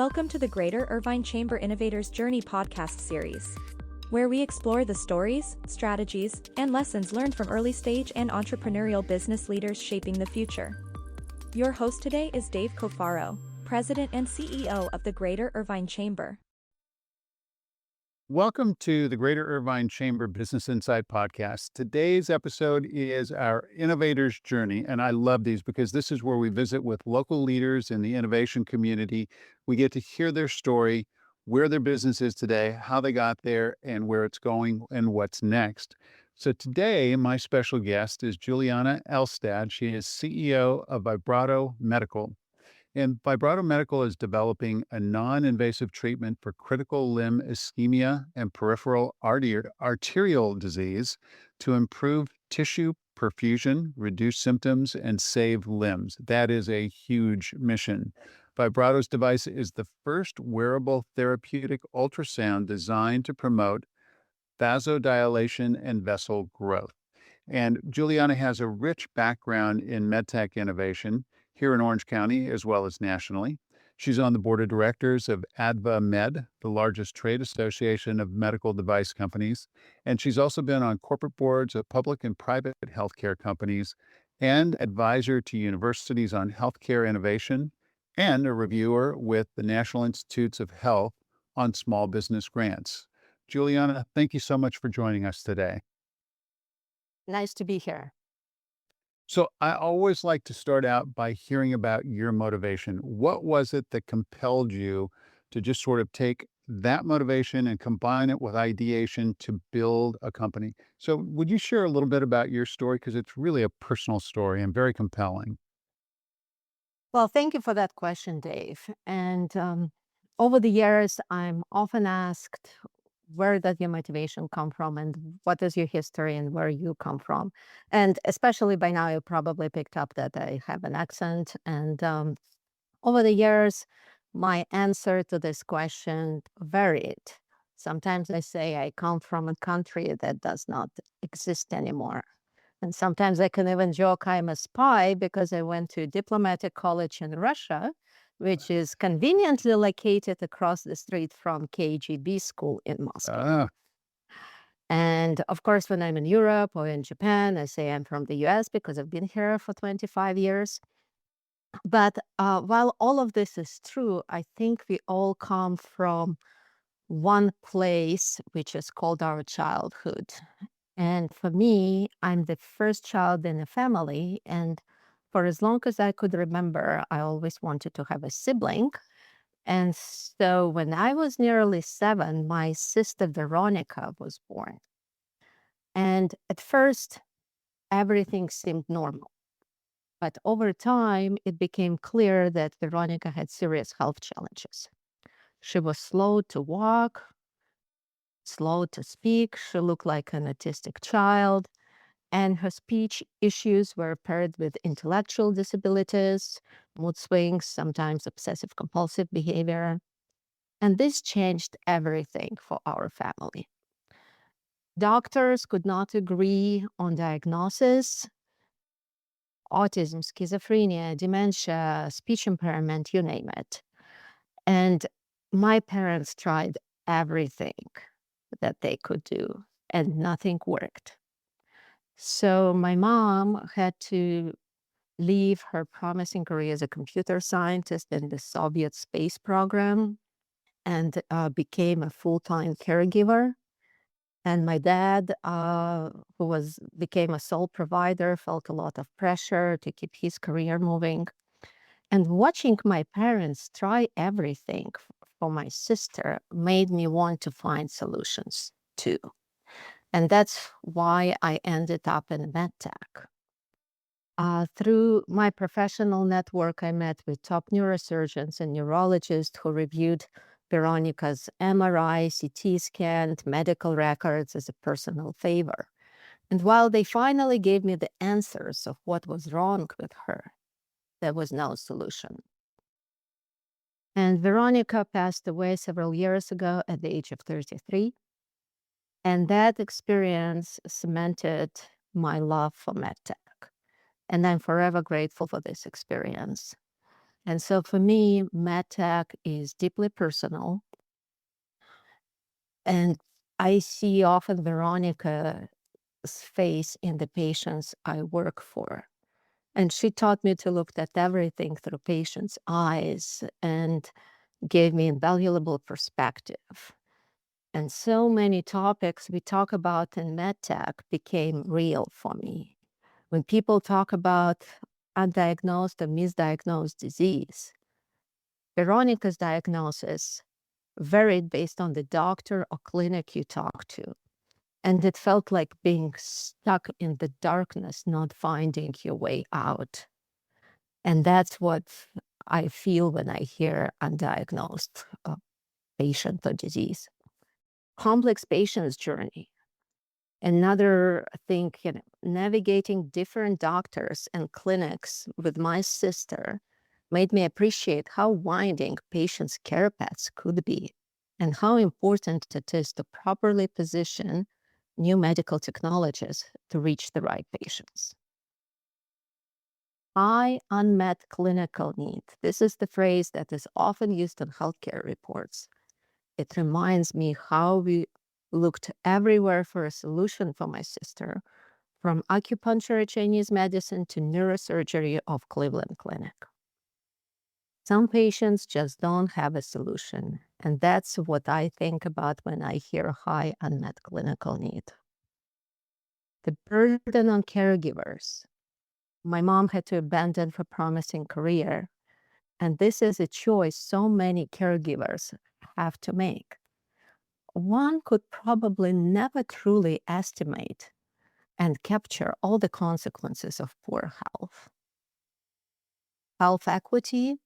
Welcome to the Greater Irvine Chamber Innovators Journey podcast series, where we explore the stories, strategies, and lessons learned from early-stage and entrepreneurial business leaders shaping the future. Your host today is Dave Coffaro, President and CEO of the Greater Irvine Chamber. Welcome to the Greater Irvine Chamber Business Insight Podcast. Today's episode is our Innovators Journey, and I love these because this is where we visit with local leaders in the innovation community. We get to hear their story, where their business is today, how they got there, and where it's going and what's next. So today, my special guest is Juliana Elstad. She is CEO of Vibrato Medical. And Vibrato Medical is developing a non-invasive treatment for critical limb ischemia and peripheral arterial disease to improve tissue perfusion, reduce symptoms, and save limbs. That is a huge mission. Vibrato's device is the first wearable therapeutic ultrasound designed to promote vasodilation and vessel growth. And Juliana has a rich background in medtech innovation here in Orange County, as well as nationally. She's on the board of directors of ADVA Med, the largest trade association of medical device companies. And she's also been on corporate boards of public and private healthcare companies and advisor to universities on healthcare innovation and a reviewer with the National Institutes of Health on small business grants. Juliana, thank you so much for joining us today. Nice to be here. So I always like to start out by hearing about your motivation. What was it that compelled you to just sort of take that motivation and combine it with ideation to build a company? So would you share a little bit about your story? Because it's really a personal story and very compelling. Well, thank you for that question, Dave. And over the years, I'm often asked, where does your motivation come from and what is your history and where you come from? And especially by now, you probably picked up that I have an accent. And over the years, my answer to this question varied. Sometimes I say I come from a country that does not exist anymore. And sometimes I can even joke I'm a spy because I went to diplomatic college in Russia, which is conveniently located across the street from KGB school in Moscow. And of course, when I'm in Europe or in Japan, I say I'm from the US because I've been here for 25 years. But while all of this is true, I think we all come from one place, which is called our childhood. And for me, I'm the first child in a family. And for as long as I could remember, I always wanted to have a sibling. And so when I was nearly 7, my sister Veronica was born. And at first, everything seemed normal. But over time, it became clear that Veronica had serious health challenges. She was slow to walk, slow to speak. She looked like an autistic child. And her speech issues were paired with intellectual disabilities, mood swings, sometimes obsessive compulsive behavior. And this changed everything for our family. Doctors could not agree on diagnosis: autism, schizophrenia, dementia, speech impairment, you name it. And my parents tried everything that they could do, and nothing worked. So my mom had to leave her promising career as a computer scientist in the Soviet space program and became a full-time caregiver. And my dad, who became a sole provider, felt a lot of pressure to keep his career moving. And watching my parents try everything for my sister made me want to find solutions too. And that's why I ended up in medtech. Through my professional network, I met with top neurosurgeons and neurologists who reviewed Veronica's MRI, CT scan, medical records as a personal favor. And while they finally gave me the answers of what was wrong with her, there was no solution. And Veronica passed away several years ago at the age of 33. And that experience cemented my love for medtech. And I'm forever grateful for this experience. And so for me, medtech is deeply personal. And I see often Veronica's face in the patients I work for. And she taught me to look at everything through patients' eyes and gave me invaluable perspective. And so many topics we talk about in medtech became real for me. When people talk about undiagnosed or misdiagnosed disease, Veronica's diagnosis varied based on the doctor or clinic you talk to. And it felt like being stuck in the darkness, not finding your way out. And that's what I feel when I hear undiagnosed patient or disease. Complex patient's journey. Another thing, navigating different doctors and clinics with my sister made me appreciate how winding patients' care paths could be and how important it is to properly position new medical technologies to reach the right patients. High unmet clinical need. This is the phrase that is often used in healthcare reports. It reminds me how we looked everywhere for a solution for my sister, from acupuncture, Chinese medicine, to neurosurgery of Cleveland Clinic. Some patients just don't have a solution, and that's what I think about when I hear high unmet clinical need. The burden on caregivers. My mom had to abandon her promising career, and this is a choice so many caregivers have to make. One could probably never truly estimate and capture all the consequences of poor health. Health equity,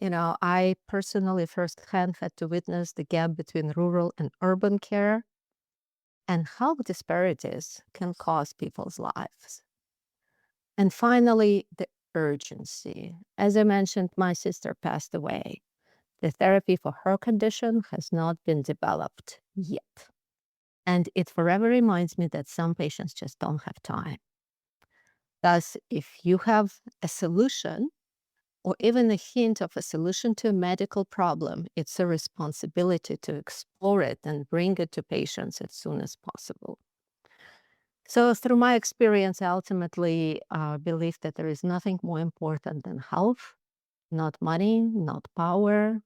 I personally firsthand had to witness the gap between rural and urban care and how disparities can cost people's lives. And finally, the urgency. As I mentioned, my sister passed away. The therapy for her condition has not been developed yet. And it forever reminds me that some patients just don't have time. Thus, if you have a solution or even a hint of a solution to a medical problem, it's a responsibility to explore it and bring it to patients as soon as possible. So through my experience, I ultimately believe that there is nothing more important than health, not money, not power.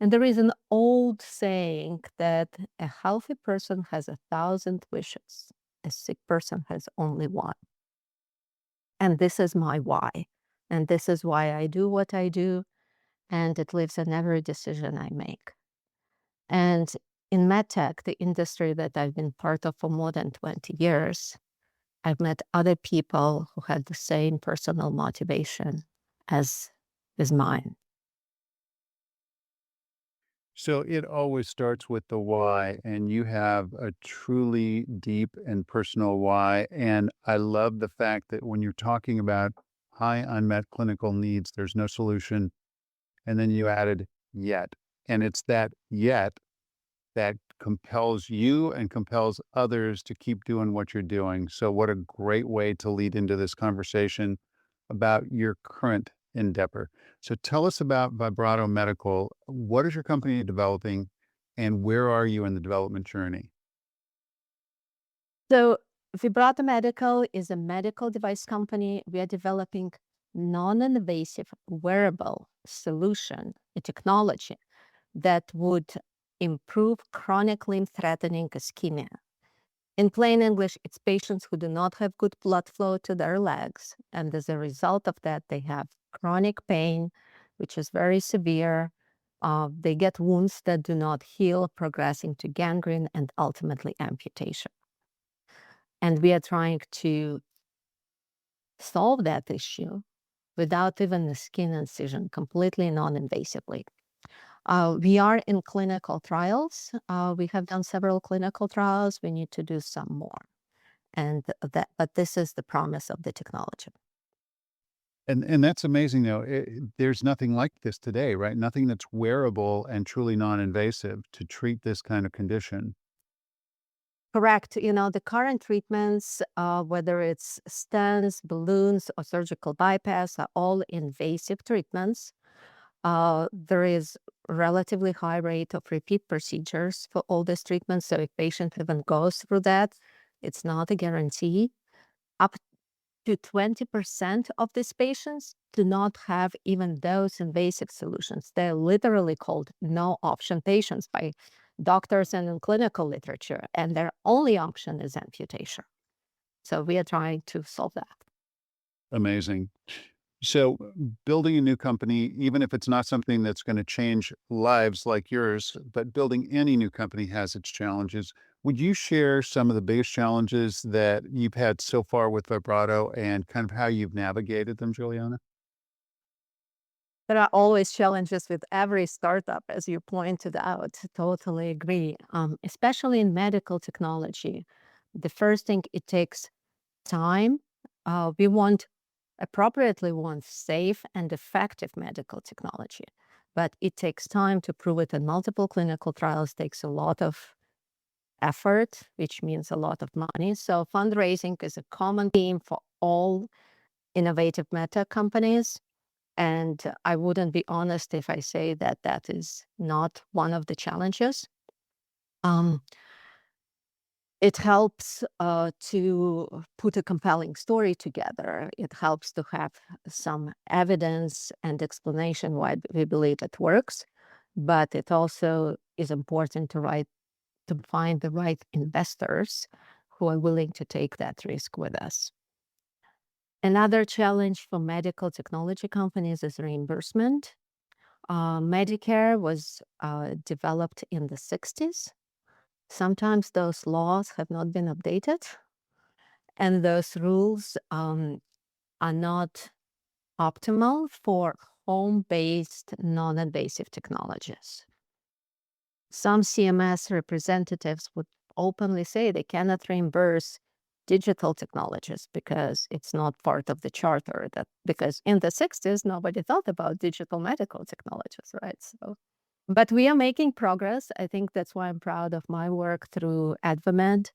And there is an old saying that a healthy person has 1,000 wishes. A sick person has only one. And this is my why. And this is why I do what I do. And it lives in every decision I make. And in medtech, the industry that I've been part of for more than 20 years, I've met other people who had the same personal motivation as is mine. So it always starts with the why, and you have a truly deep and personal why. And I love the fact that when you're talking about high unmet clinical needs, there's no solution. And then you added yet. And it's that yet that compels you and compels others to keep doing what you're doing. So, what a great way to lead into this conversation about your current endeavor. So, tell us about Vibrato Medical. What is your company developing, and where are you in the development journey? So Vibrato Medical is a medical device company. We are developing non-invasive wearable solution, a technology that would improve chronic limb-threatening ischemia. In plain English, it's patients who do not have good blood flow to their legs. And as a result of that, they have chronic pain, which is very severe. They get wounds that do not heal, progressing to gangrene and ultimately amputation. And we are trying to solve that issue without even a skin incision, completely non-invasively. We are in clinical trials. We have done several clinical trials. We need to do some more. But this is the promise of the technology. And that's amazing, though. There's nothing like this today, right? Nothing that's wearable and truly non-invasive to treat this kind of condition. Correct. The current treatments, whether it's stents, balloons, or surgical bypass, are all invasive treatments. There is relatively high rate of repeat procedures for all these treatments. So if patient even goes through that, it's not a guarantee. Up to 20% of these patients do not have even those invasive solutions. They're literally called no option patients by doctors and in clinical literature, and their only option is amputation. So we are trying to solve that. Amazing. So, building a new company, even if it's not something that's going to change lives like yours, but building any new company has its challenges. Would you share some of the biggest challenges that you've had so far with Vibrato and kind of how you've navigated them, Juliana? There are always challenges with every startup, as you pointed out. Totally agree. Especially in medical technology. The first thing, it takes time. We appropriately want safe and effective medical technology, but it takes time to prove it in multiple clinical trials, takes a lot of effort, which means a lot of money. So fundraising is a common theme for all innovative meta companies. And I wouldn't be honest if I say that that is not one of the challenges. Um, it helps to put a compelling story together. It helps to have some evidence and explanation why we believe it works. But it also is important to find the right investors who are willing to take that risk with us. Another challenge for medical technology companies is reimbursement. Medicare was developed in the 60s. Sometimes those laws have not been updated, and those rules are not optimal for home-based non-invasive technologies. Some CMS representatives would openly say they cannot reimburse digital technologies because it's not part of the charter. Because in the 60s, nobody thought about digital medical technologies, right? So, but we are making progress. I think that's why I'm proud of my work through AdvaMed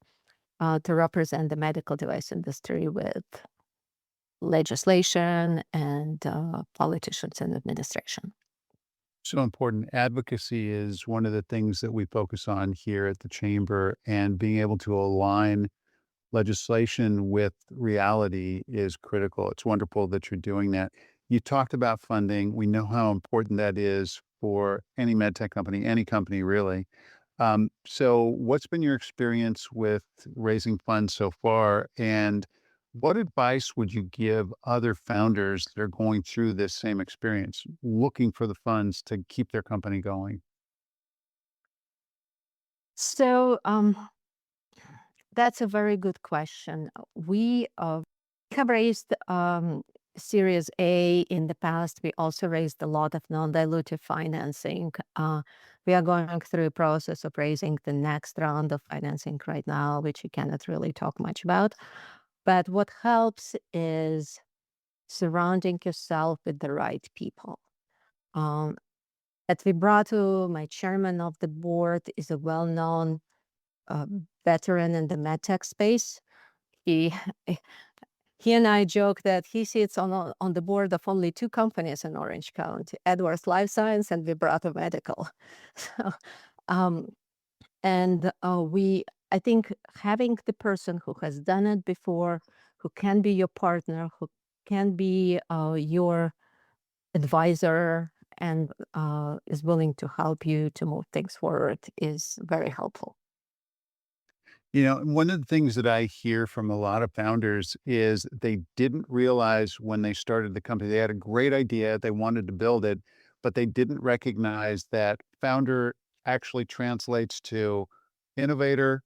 to represent the medical device industry with legislation and politicians and administration. So important. Advocacy is one of the things that we focus on here at the Chamber, and being able to align legislation with reality is critical. It's wonderful that you're doing that. You talked about funding. We know how important that is for any med tech company, any company really. So, what's been your experience with raising funds so far? And what advice would you give other founders that are going through this same experience, looking for the funds to keep their company going? So that's a very good question. We have raised Series A in the past. We also raised a lot of non-dilutive financing. We are going through a process of raising the next round of financing right now, which we cannot really talk much about. But what helps is surrounding yourself with the right people. Um, at Vibrato, my chairman of the board is a well-known veteran in the medtech space. He he and I joke that he sits on the board of only two companies in Orange County: Edwards Life Science and Vibrato Medical. So, um, and I think having the person who has done it before, who can be your partner, who can be your advisor, and is willing to help you to move things forward is very helpful. One of the things that I hear from a lot of founders is they didn't realize when they started the company, they had a great idea, they wanted to build it, but they didn't recognize that founder actually translates to innovator,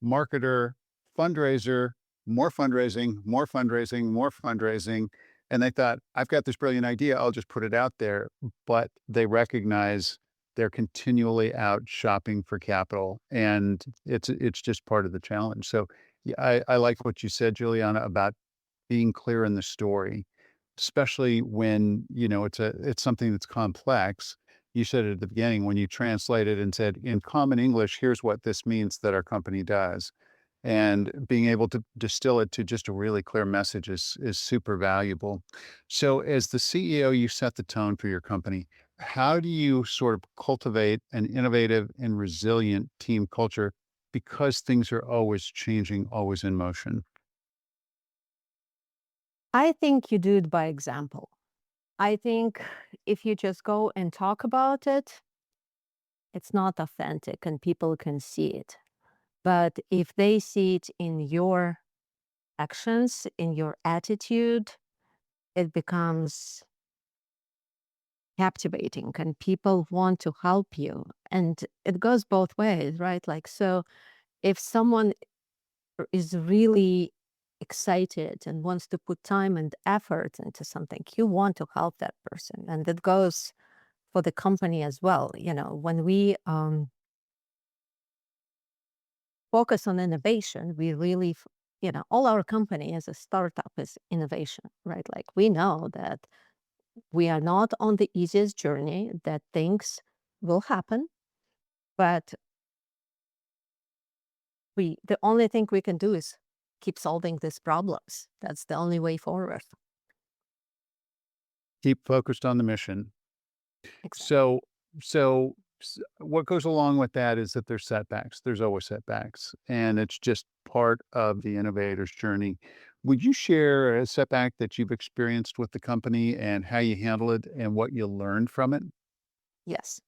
marketer, fundraiser, more fundraising, more fundraising, more fundraising. And they thought, I've got this brilliant idea, I'll just put it out there. But they recognize they're continually out shopping for capital, and it's just part of the challenge. So, yeah, I like what you said, Juliana, about being clear in the story, especially when, it's something that's complex. You said it at the beginning when you translated and said, "In common English, here's what this means that our company does." And being able to distill it to just a really clear message is super valuable. So as the CEO, you set the tone for your company. how do you sort of cultivate an innovative and resilient team culture because things are always changing, always in motion? I think you do it by example. I think if you just go and talk about it, it's not authentic and people can see it. But if they see it in your actions, in your attitude, it becomes captivating and people want to help you. And it goes both ways, right? Like, so if someone is really excited and wants to put time and effort into something, you want to help that person. And that goes for the company as well. When we focus on innovation, we really, all our company as a startup is innovation, right? Like we know that we are not on the easiest journey, that things will happen, but the only thing we can do is keep solving these problems. That's the only way forward. Keep focused on the mission. Exactly. So, what goes along with that is that there's setbacks. There's always setbacks, and it's just part of the innovator's journey. Would you share a setback that you've experienced with the company and how you handle it and what you learned from it? Yes,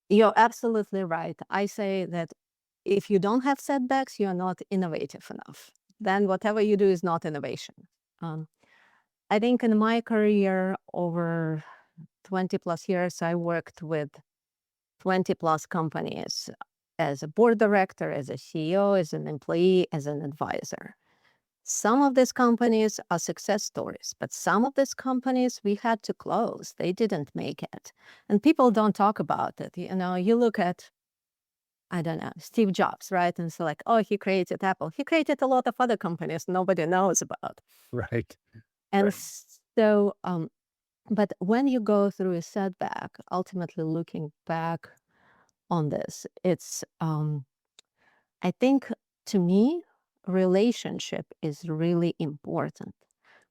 you're absolutely right. I say that if you don't have setbacks, you're not innovative enough. Then whatever you do is not innovation. Um, I think in my career over 20 plus years, I worked with 20 plus companies as a board director, as a CEO, as an employee, as an advisor. Some of these companies are success stories, but some of these companies we had to close. They didn't make it. And people don't talk about it. You look at, I don't know, Steve Jobs, right? And so like, oh, he created Apple. He created a lot of other companies nobody knows about. Right. And Right. so, but when you go through a setback, ultimately looking back on this, it's, I think to me, relationship is really important.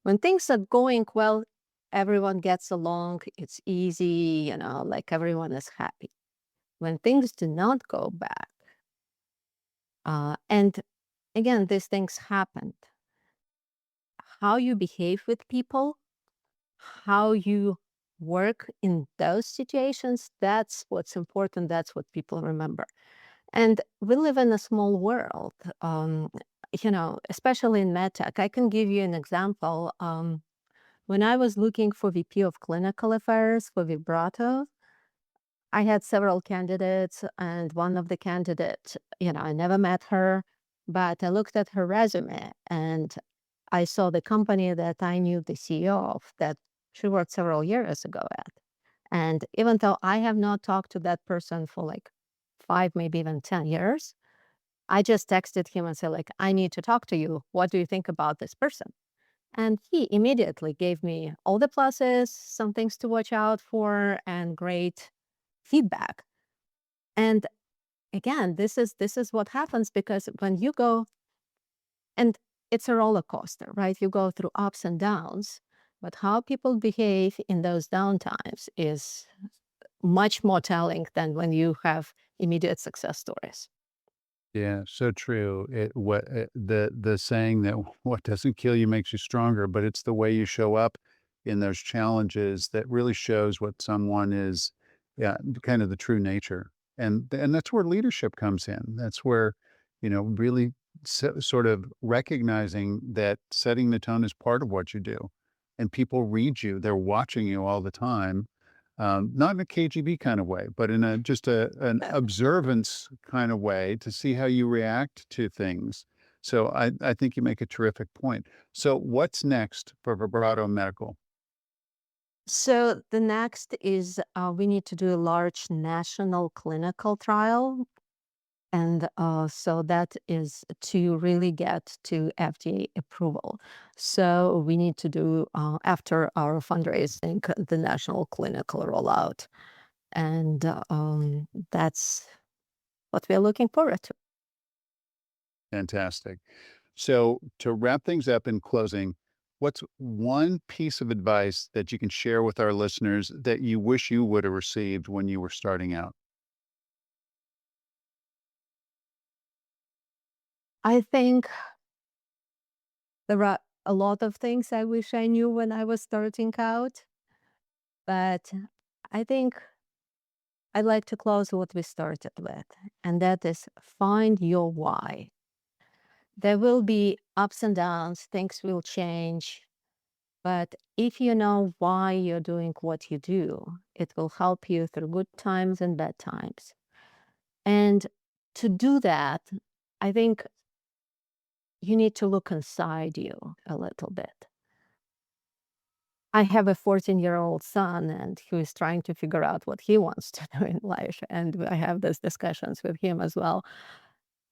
When things are going well, everyone gets along, it's easy, like everyone is happy. When things do not go back, and again, these things happened, how you behave with people, how you work in those situations, that's what's important. That's what people remember. And we live in a small world, especially in medtech. I can give you an example. When I was looking for VP of Clinical Affairs for Vibrato, I had several candidates, and one of the candidates, I never met her, but I looked at her resume and I saw the company that I knew the CEO of that she worked several years ago at. And even though I have not talked to that person for like 5, maybe even 10 years, I just texted him and said, like, I need to talk to you. What do you think about this person? And he immediately gave me all the pluses, some things to watch out for, and great feedback. And again, this is what happens because when you go, and it's a roller coaster, right? You go through ups and downs, but how people behave in those downtimes is much more telling than when you have immediate success stories. Yeah, so true. The saying that what doesn't kill you makes you stronger, but it's the way you show up in those challenges that really shows what someone is, yeah, kind of the true nature. And that's where leadership comes in. That's where, really sort of recognizing that setting the tone is part of what you do. And people read you, they're watching you all the time, not in a KGB kind of way, but in a just an observance kind of way to see how you react to things. So I think you make a terrific point. So what's next for Vibrato Medical? So the next is we need to do a large national clinical trial. And so that is to really get to FDA approval. So we need to do, after our fundraising, the national clinical rollout. And that's what we're looking forward to. Fantastic. So to wrap things up in closing, What's one piece of advice that you can share with our listeners that you wish you would have received when you were starting out? I think there are a lot of things I wish I knew when I was starting out, but I think I'd like to close what we started with, and that is find your why. There will be ups and downs, things will change, but if you know why you're doing what you do, it will help you through good times and bad times. And to do that, I think you need to look inside you a little bit. I have a 14-year-old son, and he is trying to figure out what he wants to do in life. And I have these discussions with him as well.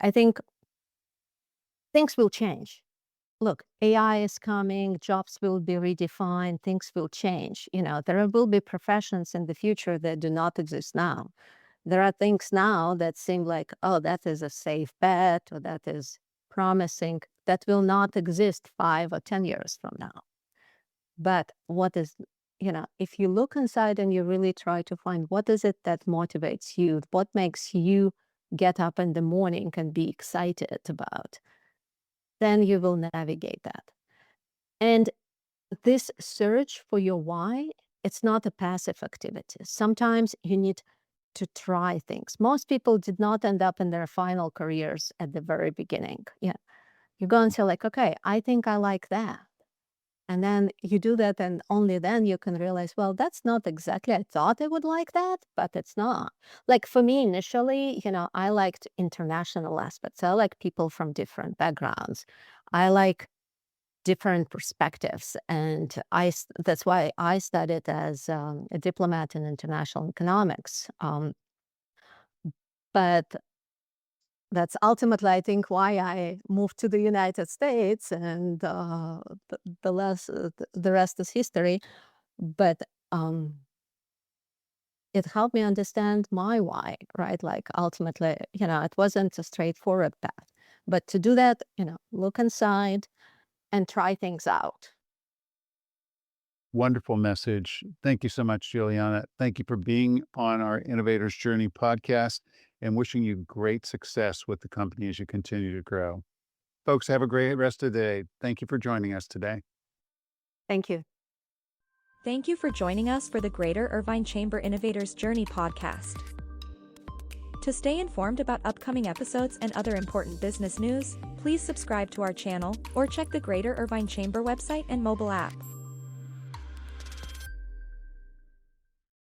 I think things will change. Look, AI is coming, jobs will be redefined, things will change. There will be professions in the future that do not exist now. There are things now that seem like, oh, that is a safe bet, or that is promising, that will not exist 5 or 10 years from now. But if you look inside and you really try to find what is it that motivates you, what makes you get up in the morning and be excited about, then you will navigate that. And this search for your why, it's not a passive activity. Sometimes you need to try things. Most people did not end up in their final careers at the very beginning. Yeah. You go and say like, okay, I think I like that. And then you do that, and only then you can realize, well, that's not exactly, I thought I would like that, but it's not. Like for me, initially, I liked international aspects. I like people from different backgrounds. I like different perspectives. And that's why I studied as a diplomat in international economics. But that's ultimately, I think, why I moved to the United States, and the rest is history. But it helped me understand my why, right? Like ultimately, it wasn't a straightforward path. But to do that, look inside and try things out. Wonderful message. Thank you so much, Juliana. Thank you for being on our Innovators Journey podcast, and wishing you great success with the company as you continue to grow. Folks, have a great rest of the day. Thank you for joining us today. Thank you. Thank you for joining us for the Greater Irvine Chamber Innovators Journey podcast. To stay informed about upcoming episodes and other important business news, please subscribe to our channel or check the Greater Irvine Chamber website and mobile app.